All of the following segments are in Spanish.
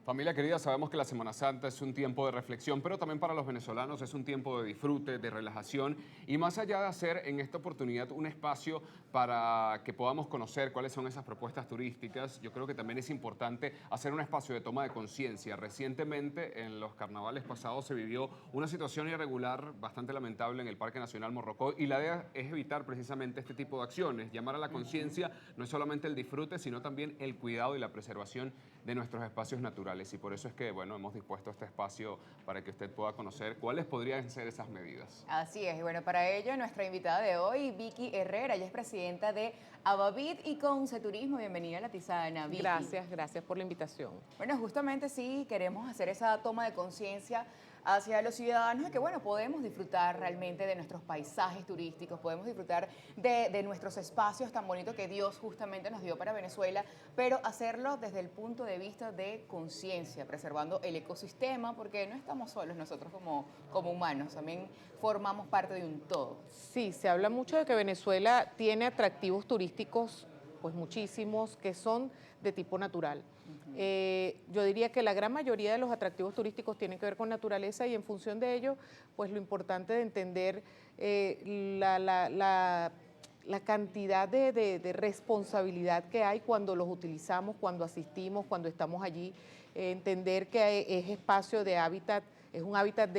Familia querida, sabemos que la Semana Santa es un tiempo de reflexión, pero también para los venezolanos es un tiempo de disfrute, de relajación y más allá de hacer en esta oportunidad un espacio para que podamos conocer cuáles son esas propuestas turísticas, yo creo que también es importante hacer un espacio de toma de conciencia. Recientemente, en los carnavales pasados, se vivió una situación irregular bastante lamentable en el Parque Nacional Morrocoy y la idea es evitar precisamente este tipo de acciones, llamar a la conciencia no es solamente el disfrute, sino también el cuidado y la preservación de nuestros espacios naturales. Y por eso es que, bueno, hemos dispuesto este espacio para que usted pueda conocer cuáles podrían ser esas medidas. Así es, y bueno, para ello nuestra invitada de hoy, Vicky Herrera, ella es presidenta de Avavit y Conce Turismo. Bienvenida a La Tisana, Vicky. Gracias por la invitación. Bueno, justamente sí, queremos hacer esa toma de conciencia hacia los ciudadanos de que, bueno, podemos disfrutar realmente de nuestros paisajes turísticos, podemos disfrutar de nuestros espacios tan bonitos que Dios justamente nos dio para Venezuela, pero hacerlo desde el punto de vista de conciencia, preservando el ecosistema, porque no estamos solos nosotros como humanos, también formamos parte de un todo. Sí, se habla mucho de que Venezuela tiene atractivos turísticos, pues muchísimos, que son de tipo natural. Yo diría que la gran mayoría de los atractivos turísticos tienen que ver con naturaleza y en función de ello, pues lo importante de entender la cantidad de responsabilidad que hay cuando los utilizamos, cuando asistimos, cuando estamos allí, entender que es espacio de hábitat, es un hábitat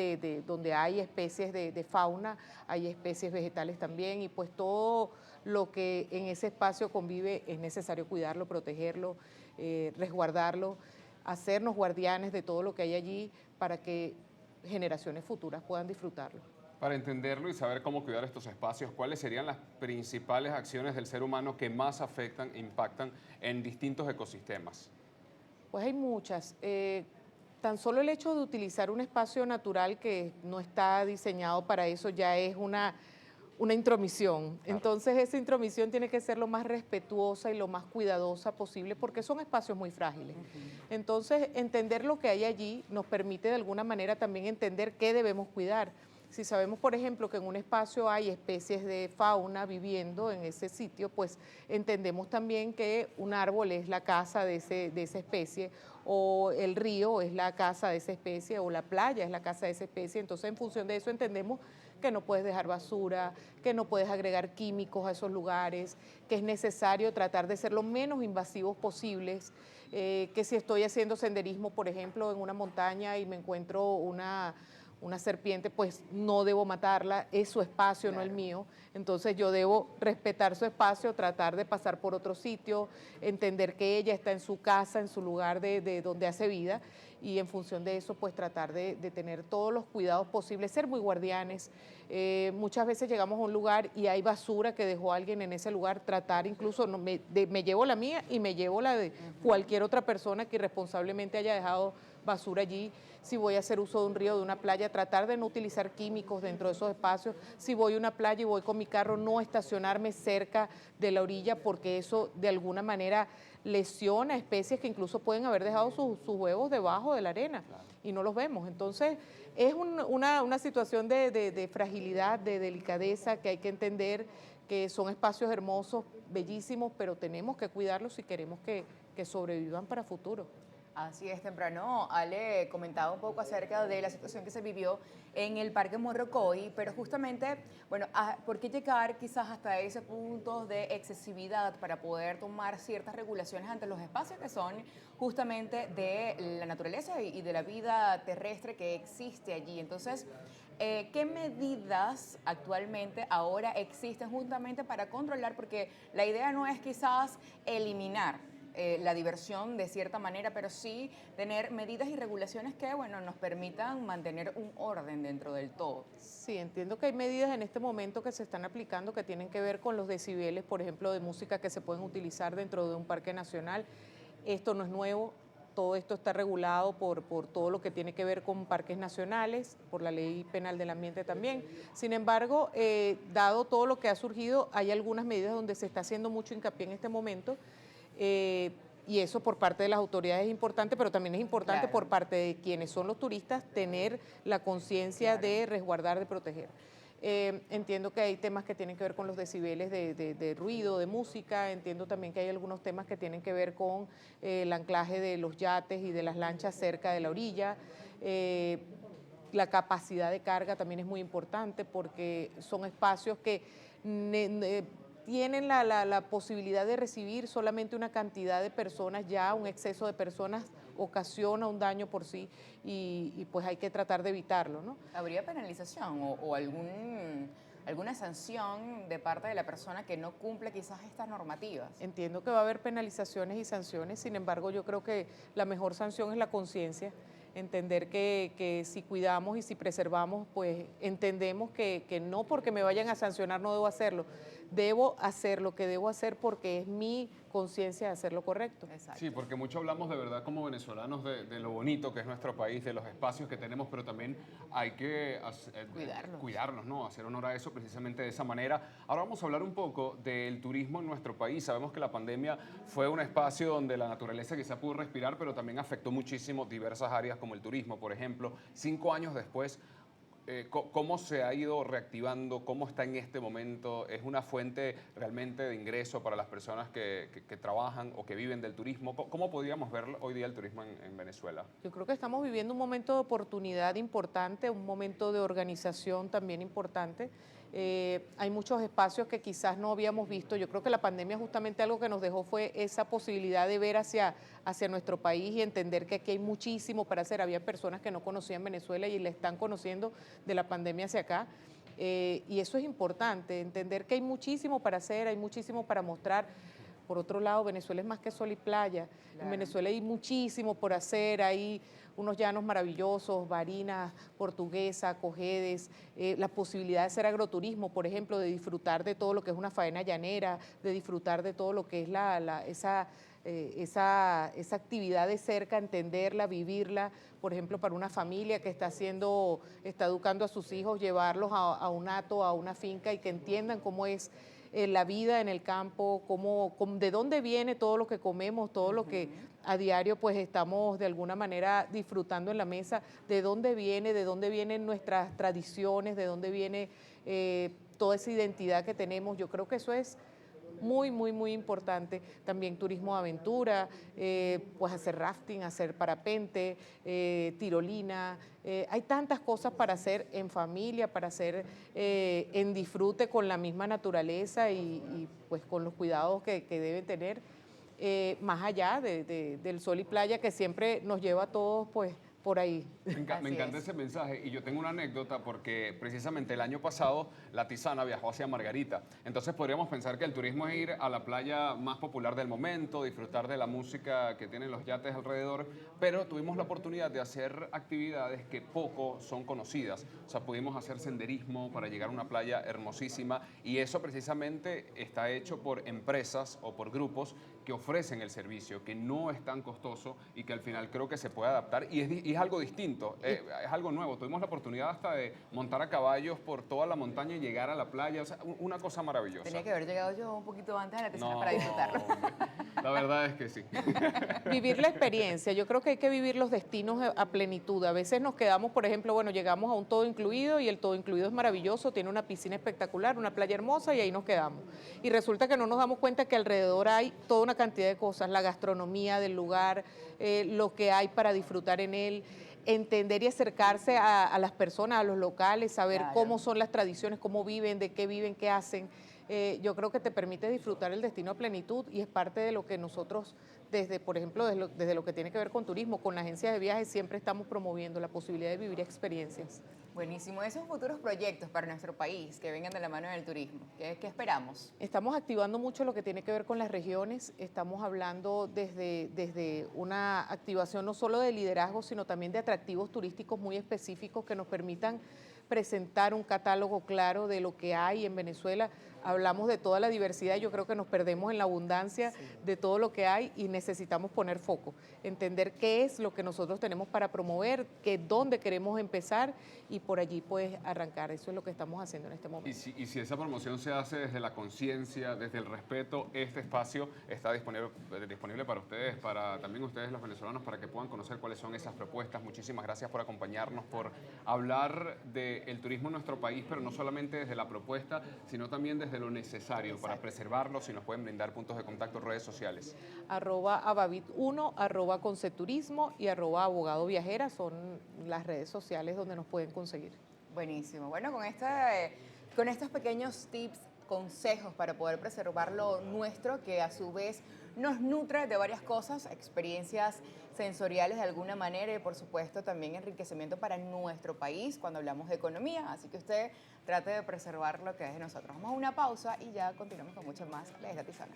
donde hay especies de fauna, hay especies vegetales también y pues todo lo que en ese espacio convive es necesario cuidarlo, protegerlo, resguardarlo, hacernos guardianes de todo lo que hay allí para que generaciones futuras puedan disfrutarlo. Para entenderlo y saber cómo cuidar estos espacios, ¿cuáles serían las principales acciones del ser humano que más afectan e impactan en distintos ecosistemas? Pues hay muchas. Tan solo el hecho de utilizar un espacio natural que no está diseñado para eso ya es una intromisión. Claro. Entonces esa intromisión tiene que ser lo más respetuosa y lo más cuidadosa posible porque son espacios muy frágiles. Entonces entender lo que hay allí nos permite de alguna manera también entender qué debemos cuidar. Si sabemos, por ejemplo, que en un espacio hay especies de fauna viviendo en ese sitio, pues entendemos también que un árbol es la casa de esa especie, o el río es la casa de esa especie, o la playa es la casa de esa especie. Entonces, en función de eso entendemos que no puedes dejar basura, que no puedes agregar químicos a esos lugares, que es necesario tratar de ser lo menos invasivos posibles, que si estoy haciendo senderismo, por ejemplo, en una montaña y me encuentro una serpiente, pues no debo matarla, es su espacio, claro, no el mío. Entonces yo debo respetar su espacio, tratar de pasar por otro sitio, entender que ella está en su casa, en su lugar de donde hace vida, y en función de eso, pues tratar de tener todos los cuidados posibles, ser muy guardianes. Muchas veces llegamos a un lugar y hay basura que dejó alguien en ese lugar, tratar incluso, no, me llevo la mía y me llevo la de cualquier otra persona que irresponsablemente haya dejado basura allí. Si voy a hacer uso de un río, de una playa, tratar de no utilizar químicos dentro de esos espacios. Si voy a una playa y voy con mi carro, no estacionarme cerca de la orilla porque eso de alguna manera lesiona especies que incluso pueden haber dejado sus huevos debajo de la arena y no los vemos. Entonces es una situación de fragilidad, de delicadeza que hay que entender que son espacios hermosos, bellísimos, pero tenemos que cuidarlos si queremos que sobrevivan para futuro. Así es, temprano Ale comentaba un poco acerca de la situación que se vivió en el Parque Morrocoy, pero justamente, bueno, ¿por qué llegar quizás hasta ese punto de excesividad para poder tomar ciertas regulaciones ante los espacios que son justamente de la naturaleza y de la vida terrestre que existe allí? Entonces, ¿qué medidas actualmente ahora existen justamente para controlar? Porque la idea no es quizás eliminar la diversión de cierta manera, pero sí tener medidas y regulaciones que, bueno, nos permitan mantener un orden dentro del todo. Sí, entiendo que hay medidas en este momento que se están aplicando que tienen que ver con los decibeles, por ejemplo, de música que se pueden utilizar dentro de un parque nacional. Esto no es nuevo. Todo esto está regulado por todo lo que tiene que ver con parques nacionales, por la ley penal del ambiente también. Sin embargo, dado todo lo que ha surgido, hay algunas medidas donde se está haciendo mucho hincapié en este momento. Y eso por parte de las autoridades es importante, pero también es importante, claro, por parte de quienes son los turistas tener la conciencia, claro, de resguardar, de proteger. Entiendo que hay temas que tienen que ver con los decibeles de ruido, de música. Entiendo también que hay algunos temas que tienen que ver con el anclaje de los yates y de las lanchas cerca de la orilla. La capacidad de carga también es muy importante porque son espacios que tienen la posibilidad de recibir solamente una cantidad de personas, ya un exceso de personas ocasiona un daño por sí y pues hay que tratar de evitarlo, ¿no? ¿Habría penalización o alguna sanción de parte de la persona que no cumple quizás estas normativas? Entiendo que va a haber penalizaciones y sanciones, sin embargo yo creo que la mejor sanción es la conciencia, entender que si cuidamos y si preservamos, pues entendemos que no porque me vayan a sancionar no debo hacerlo, debo hacer lo que debo hacer porque es mi conciencia de hacer lo correcto. Exacto. Sí, porque mucho hablamos de verdad como venezolanos de lo bonito que es nuestro país, de los espacios que tenemos, pero también hay que cuidarlos, ¿no? Hacer honor a eso precisamente de esa manera. Ahora vamos a hablar un poco del turismo en nuestro país. Sabemos que la pandemia fue un espacio donde la naturaleza quizá pudo respirar, pero también afectó muchísimo diversas áreas como el turismo, por ejemplo. 5 años después, ¿cómo se ha ido reactivando? ¿Cómo está en este momento? ¿Es una fuente realmente de ingreso para las personas que trabajan o que viven del turismo? ¿Cómo podríamos ver hoy día el turismo en Venezuela? Yo creo que estamos viviendo un momento de oportunidad importante, un momento de organización también importante. Hay muchos espacios que quizás no habíamos visto. Yo creo que la pandemia justamente algo que nos dejó fue esa posibilidad de ver hacia nuestro país y entender que aquí hay muchísimo para hacer. Había personas que no conocían Venezuela y la están conociendo de la pandemia hacia acá. Y eso es importante, entender que hay muchísimo para hacer, hay muchísimo para mostrar. Por otro lado, Venezuela es más que sol y playa. Claro. En Venezuela hay muchísimo por hacer, hay unos llanos maravillosos, Barinas, Portuguesa, Cojedes, la posibilidad de hacer agroturismo, por ejemplo, de disfrutar de todo lo que es una faena llanera, de disfrutar de todo lo que es esa actividad de cerca, entenderla, vivirla, por ejemplo, para una familia que está educando a sus hijos, llevarlos a un hato, a una finca y que entiendan cómo es la vida en el campo, de dónde viene todo lo que comemos, todo lo que a diario pues estamos de alguna manera disfrutando en la mesa, de dónde vienen nuestras tradiciones, de dónde viene toda esa identidad que tenemos. Yo creo que eso es muy, muy, muy importante. También turismo de aventura, pues hacer rafting, hacer parapente, tirolina. Hay tantas cosas para hacer en familia, para hacer en disfrute con la misma naturaleza y pues con los cuidados que deben tener, más allá del sol y playa que siempre nos lleva a todos pues por ahí. Me encanta ese mensaje y yo tengo una anécdota porque precisamente el año pasado la Tisana viajó hacia Margarita. Entonces podríamos pensar que el turismo es ir a la playa más popular del momento, disfrutar de la música que tienen los yates alrededor, pero tuvimos la oportunidad de hacer actividades que poco son conocidas. O sea, pudimos hacer senderismo para llegar a una playa hermosísima y eso precisamente está hecho por empresas o por grupos que ofrecen el servicio, que no es tan costoso y que al final creo que se puede adaptar y es algo distinto, es algo nuevo. Tuvimos la oportunidad hasta de montar a caballos por toda la montaña y llegar a la playa, o sea, una cosa maravillosa. Tenía que haber llegado yo un poquito antes de la Tisana para disfrutarlo. Hombre, la verdad es que sí. Vivir la experiencia, yo creo que hay que vivir los destinos a plenitud. A veces nos quedamos, por ejemplo, bueno, llegamos a un todo incluido y el todo incluido es maravilloso, tiene una piscina espectacular, una playa hermosa y ahí nos quedamos. Y resulta que no nos damos cuenta que alrededor hay toda una cantidad de cosas, la gastronomía del lugar, lo que hay para disfrutar en él, entender y acercarse a las personas, a los locales, saber Claro. cómo son las tradiciones, cómo viven, qué hacen. Yo creo que te permite disfrutar el destino a plenitud y es parte de lo que nosotros, por ejemplo, desde lo que tiene que ver con turismo, con la agencia de viajes, siempre estamos promoviendo la posibilidad de vivir experiencias. Buenísimo. Esos futuros proyectos para nuestro país que vengan de la mano del turismo, ¿qué esperamos? Estamos activando mucho lo que tiene que ver con las regiones, estamos hablando desde una activación no solo de liderazgo, sino también de atractivos turísticos muy específicos que nos permitan presentar un catálogo claro de lo que hay en Venezuela. Hablamos de toda la diversidad, yo creo que nos perdemos en la abundancia de todo lo que hay y necesitamos poner foco, entender qué es lo que nosotros tenemos para promover, dónde queremos empezar y por allí pues arrancar. Eso es lo que estamos haciendo en este momento. Y si esa promoción se hace desde la conciencia, desde el respeto, este espacio está disponible para ustedes, para también ustedes los venezolanos, para que puedan conocer cuáles son esas propuestas. Muchísimas gracias por acompañarnos, por hablar de el turismo en nuestro país, pero no solamente desde la propuesta, sino también desde lo necesario para preservarlo. Si nos pueden brindar puntos de contacto, redes sociales. @abavit1, @conceturismo y @abogado viajera son las redes sociales donde nos pueden conseguir. Buenísimo. Bueno, con estos pequeños tips, consejos para poder preservar lo nuestro, que a su vez nos nutre de varias cosas, experiencias sensoriales de alguna manera y por supuesto también enriquecimiento para nuestro país cuando hablamos de economía. Así que usted trate de preservar lo que es de nosotros. Vamos a una pausa y ya continuamos con mucho más. Les Tizana.